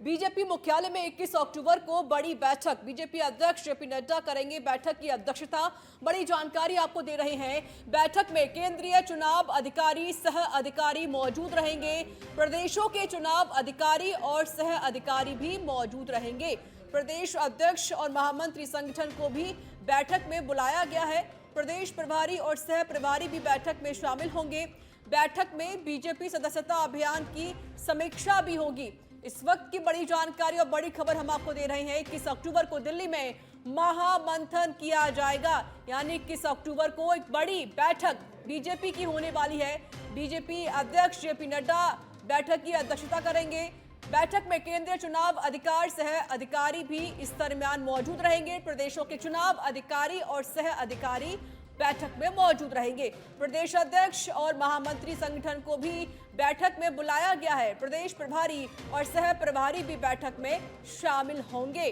BJP मुख्यालय में 21 अक्टूबर को बड़ी बैठक, बीजेपी अध्यक्ष जेपी नड्डा करेंगे बैठक की अध्यक्षता। बड़ी जानकारी आपको दे रहे हैं। बैठक में केंद्रीय चुनाव अधिकारी, सह अधिकारी मौजूद रहेंगे। प्रदेशों के चुनाव अधिकारी और सह अधिकारी भी मौजूद रहेंगे। प्रदेश अध्यक्ष और महामंत्री संगठन को भी बैठक में बुलाया गया है। प्रदेश प्रभारी और सह प्रभारी भी बैठक में शामिल होंगे। बैठक में बीजेपी सदस्यता अभियान की समीक्षा भी होगी। इस वक्त की बड़ी जानकारी और बड़ी खबर हम आपको दे रहे हैं। 21 अक्टूबर को दिल्ली में महामंथन किया जाएगा, यानी 21 अक्टूबर को एक बड़ी बैठक बीजेपी की होने वाली है। बीजेपी अध्यक्ष जेपी नड्डा बैठक की अध्यक्षता करेंगे। बैठक में केंद्रीय चुनाव अधिकारी, सह अधिकारी भी इस दरमियान मौजूद रहेंगे। प्रदेशों के चुनाव अधिकारी और सह अधिकारी बैठक में मौजूद रहेंगे। प्रदेश अध्यक्ष और महामंत्री संगठन को भी बैठक में बुलाया गया है। प्रदेश प्रभारी और सह प्रभारी भी बैठक में शामिल होंगे।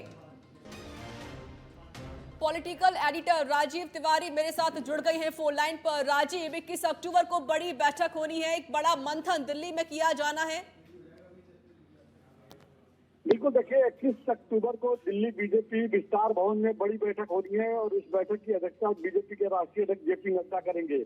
पॉलिटिकल एडिटर राजीव तिवारी मेरे साथ जुड़ गए हैं फोन लाइन पर। राजीव, 21 अक्टूबर को बड़ी बैठक होनी है, एक बड़ा मंथन दिल्ली में किया जाना है। बिल्कुल, देखिए 21 अक्टूबर को दिल्ली बीजेपी विस्तार भवन में बड़ी बैठक होनी है और इस बैठक की अध्यक्षता बीजेपी के राष्ट्रीय अध्यक्ष जेपी नड्डा करेंगे।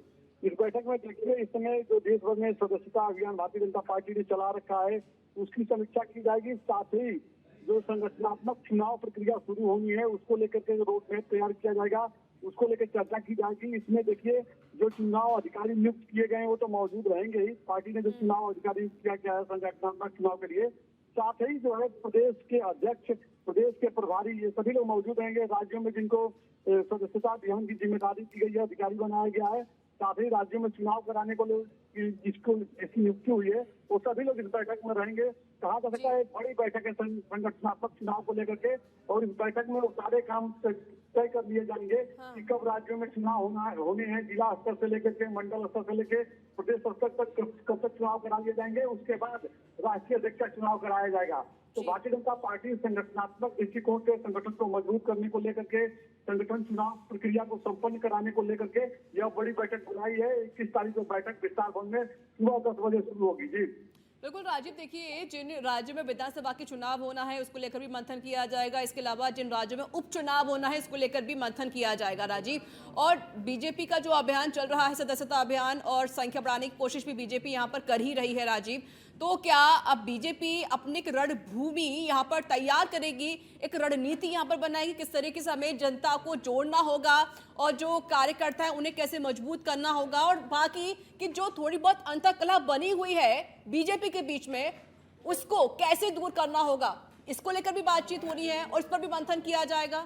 इस बैठक में देखिए इस समय जो देश भर में सदस्यता अभियान भारतीय जनता पार्टी ने चला रखा है उसकी समीक्षा की जाएगी। साथ ही जो संगठनात्मक चुनाव प्रक्रिया शुरू होनी है उसको लेकर के रोड मैप तैयार किया जाएगा, उसको लेकर चर्चा की जाएगी। इसमें देखिए जो चुनाव अधिकारी नियुक्त किए गए हैं वो तो मौजूद रहेंगे ही। पार्टी ने जो चुनाव अधिकारी नियुक्त किया गया है संगठनात्मक चुनाव के लिए, साथ ही जो है प्रदेश के अध्यक्ष, प्रदेश के प्रभारी, ये सभी लोग मौजूद रहेंगे। राज्यों में जिनको सदस्यता अभियान की जिम्मेदारी दी गई है, अधिकारी बनाया गया है, साथ ही राज्यों में चुनाव कराने को जिसको ऐसी नियुक्ति हुई है वो सभी लोग इस बैठक में रहेंगे। कहा जा सकता है बड़ी बैठक है संगठनात्मक चुनाव को लेकर के, और इस बैठक में वो सारे काम तय कर लिए जाएंगे कि कब राज्यों में चुनाव होने हैं। जिला स्तर से लेकर के मंडल स्तर से लेकर प्रदेश स्तर तक कब तक चुनाव करा लिए जाएंगे। उसके बाद राष्ट्रीय अध्यक्ष का चुनाव कराया जाएगा। तो भारतीय जनता पार्टी संगठनात्मक दृष्टिकोण से संगठन को मजबूत करने को लेकर के, संगठन चुनाव प्रक्रिया को संपन्न कराने को लेकर के यह बड़ी बैठक बुलाई है। 21 तारीख को बैठक विस्तार भवन में सुबह 10 बजे शुरू होगी। जी बिल्कुल राजीव, देखिए जिन राज्यों में विधानसभा के चुनाव होना है उसको लेकर भी मंथन किया जाएगा। इसके अलावा जिन राज्यों में उपचुनाव होना है इसको लेकर भी मंथन किया जाएगा राजीव। और बीजेपी का जो अभियान चल रहा है, सदस्यता अभियान और संख्या बढ़ाने की कोशिश भी बीजेपी यहाँ पर कर ही रही है राजीव। तो क्या अब बीजेपी अपनी एक रणभूमि यहाँ पर तैयार करेगी, एक रणनीति यहाँ पर बनाएगी, किस तरीके से हमें जनता को जोड़ना होगा और जो कार्यकर्ता है उन्हें कैसे मजबूत करना होगा, और बाकी कि जो थोड़ी बहुत अंतकलह बनी हुई है बीजेपी के बीच में उसको कैसे दूर करना होगा, इसको लेकर भी बातचीत हो रही है और इस पर भी मंथन किया जाएगा।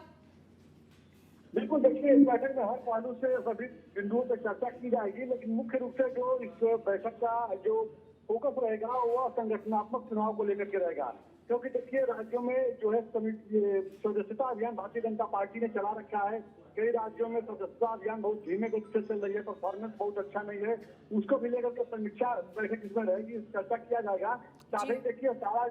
बिल्कुल, देखिए इस बैठक में हर पहलू से सभी बिंदुओं पर चर्चा की जाएगी, लेकिन मुख्य रूप से जो इस बैठक का जो फोकस रहेगा वह संगठनात्मक चुनाव को लेकर के रहेगा। क्योंकि देखिए राज्यों में जो है सदस्यता अभियान भारतीय जनता पार्टी ने चला रखा है। कई राज्यों में सदस्यता अभियान बहुत धीमे गति से चल रही है, परफॉर्मेंस बहुत अच्छा नहीं है, उसको भी लेकर के समीक्षा बैठक इसमें रहेगी, चर्चा किया जाएगा। साथ ही देखिए सारा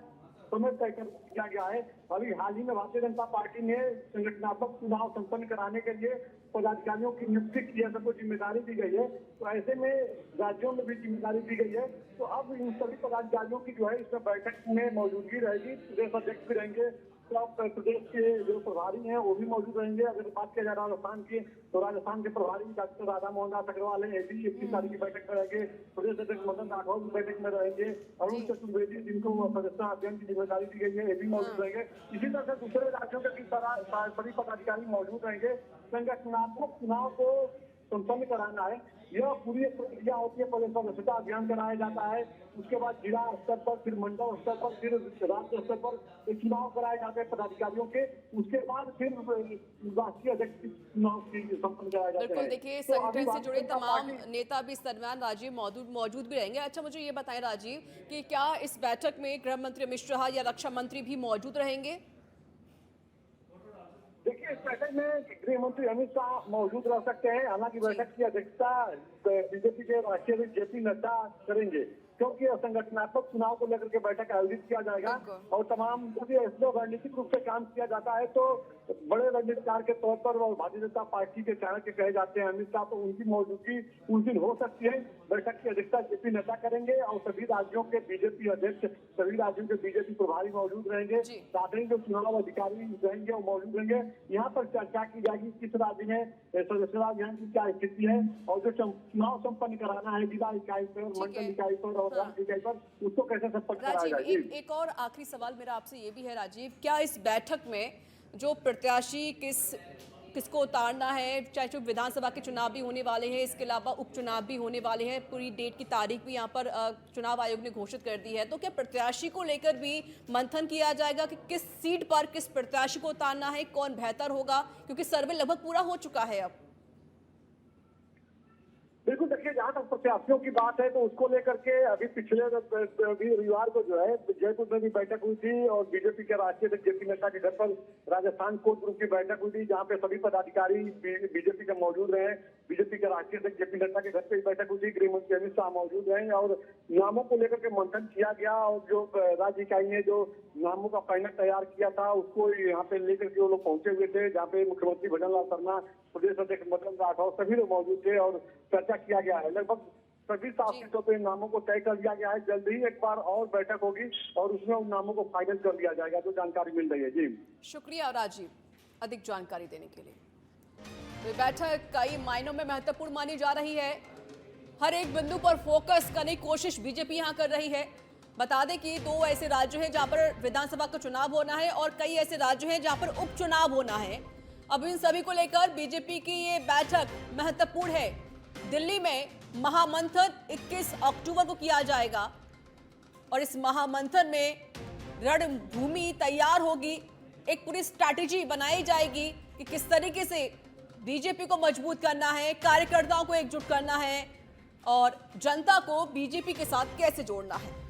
समय तय कर किया गया है। अभी हाल ही में भारतीय जनता पार्टी ने संगठनात्मक चुनाव संपन्न कराने के लिए पदाधिकारियों की नियुक्ति की है, सबको जिम्मेदारी दी गई है। तो ऐसे में राज्यों में भी जिम्मेदारी दी गई है। तो अब इन सभी पदाधिकारियों की जो है इसमें बैठक में मौजूदगी रहेगी। प्रदेश अध्यक्ष भी रहेंगे, तो अब प्रदेश के जो प्रभारी हैं वो भी मौजूद रहेंगे। अगर बात किया जाए राजस्थान की, तो राजस्थान के प्रभारी डॉक्टर राधा मोहन दास अग्रवाल है, 21 तारीख की बैठक में रहेंगे। प्रदेश अध्यक्ष मदन राठौर भी बैठक में रहेंगे। अरुण चतुर्वेदी जिनको सदस्यता अभियान की जिम्मेदारी दी गई है ये भी मौजूद रहेंगे। इसी तरह से दूसरे राज्यों के भी सभी पदाधिकारी मौजूद रहेंगे। संगठनात्मक चुनाव को संपन्न कराना है, यह पूरी प्रक्रिया होती है। पहले सदस्यता अभियान कराया जाता है, उसके बाद जिला स्तर पर, फिर मंडल स्तर पर, फिर राज्य स्तर पर चुनाव कराए जाते हैं पदाधिकारियों के। उसके बाद फिर राष्ट्रीय अध्यक्ष चुनाव संपन्न कराया जाता है। बिल्कुल, देखिए संगठन से जुड़े तमाम नेता भी इस दरमियान राजीव मौजूद भी रहेंगे। अच्छा, मुझे ये बताएं राजीव कि क्या इस बैठक में गृह मंत्री अमित शाह या रक्षा मंत्री भी मौजूद रहेंगे? देखिए इस बैठक में गृह मंत्री अमित शाह मौजूद रह सकते हैं। हालांकि बैठक की अध्यक्षता बीजेपी के राष्ट्रीय अध्यक्ष जेपी नड्डा करेंगे। क्योंकि संगठनात्मक चुनाव को लेकर के बैठक आयोजित किया जाएगा और तमाम यदि रणनीतिक रूप से काम किया जाता है तो बड़े रणनीतिकार के तौर पर और भारतीय जनता पार्टी के चाणक्य कहे जाते हैं अमित शाह, तो उनकी मौजूदगी उस दिन हो सकती है। बैठक की अध्यक्षता जेपी नड्डा करेंगे और सभी राज्यों के बीजेपी अध्यक्ष, सभी राज्यों के बीजेपी प्रभारी मौजूद रहेंगे, साथ ही जो चुनाव अधिकारी रहेंगे वो मौजूद रहेंगे। यहाँ पर चर्चा की जाएगी किस राज्य में सदस्यता अभियान की क्या स्थिति है और जो चुनाव संपन्न कराना है जिला इकाई पर, मंडल इकाई पर और राज्य इकाई पर, उसको कैसे संपन्न कराया जाए। एक और आखिरी सवाल मेरा आपसे ये भी है राजीव, क्या इस बैठक में जो प्रत्याशी किसको उतारना है, चाहे जो विधानसभा के चुनाव भी होने वाले हैं, इसके अलावा उपचुनाव भी होने वाले हैं, पूरी डेट की तारीख भी यहाँ पर चुनाव आयोग ने घोषित कर दी है, तो क्या प्रत्याशी को लेकर भी मंथन किया जाएगा कि किस सीट पर किस प्रत्याशी को उतारना है, कौन बेहतर होगा, क्योंकि सर्वे लगभग पूरा हो चुका है अब। बिल्कुल, देखिए जहाँ तक प्रत्याशियों की बात है तो उसको लेकर के अभी पिछले रविवार को जो है जयपुर में भी बैठक हुई थी और बीजेपी के राष्ट्रीय अध्यक्ष जेपी नड्डा के घर पर राजस्थान कोर ग्रुप की बैठक हुई थी, जहाँ पे सभी पदाधिकारी बीजेपी के मौजूद रहे। बीजेपी के राष्ट्रीय अध्यक्ष जेपी नड्डा के घर पे बैठक हुई थी, गृह मंत्री अमित शाह मौजूद रहे और नामों को लेकर के मंथन किया गया और जो राज्य इकाई ने जो नामों का पैनल तैयार किया था उसको यहाँ पे लेकर के वो लोग पहुंचे हुए थे, जहाँ पे मुख्यमंत्री भजन लाल शर्मा, प्रदेश अध्यक्ष मदन राठौर सभी लोग मौजूद थे और चर्चा किया गया है। लगभग सभी 7 सीटों पे नामों को तय कर दिया गया है। जल्द ही एक बार और बैठक होगी और उसमें उन नामों को फाइनल कर दिया जाएगा, जो जानकारी मिल रही है। जी शुक्रिया राजीव अधिक जानकारी देने के लिए। तो ये बैठक कई मायनों में महत्वपूर्ण मानी जा रही है, हर एक बिंदु पर फोकस करने की कोशिश बीजेपी यहाँ कर रही है। बता दें कि 2 ऐसे राज्य हैं जहां पर विधानसभा का चुनाव होना है और कई ऐसे राज्य हैं जहां पर उपचुनाव होना है। अब इन सभी को लेकर बीजेपी की ये बैठक महत्वपूर्ण है। दिल्ली में महामंथन 21 अक्टूबर को किया जाएगा और इस महामंथन में रणभूमि तैयार होगी, एक पूरी स्ट्रैटेजी बनाई जाएगी कि किस तरीके से बीजेपी को मजबूत करना है, कार्यकर्ताओं को एकजुट करना है और जनता को बीजेपी के साथ कैसे जोड़ना है।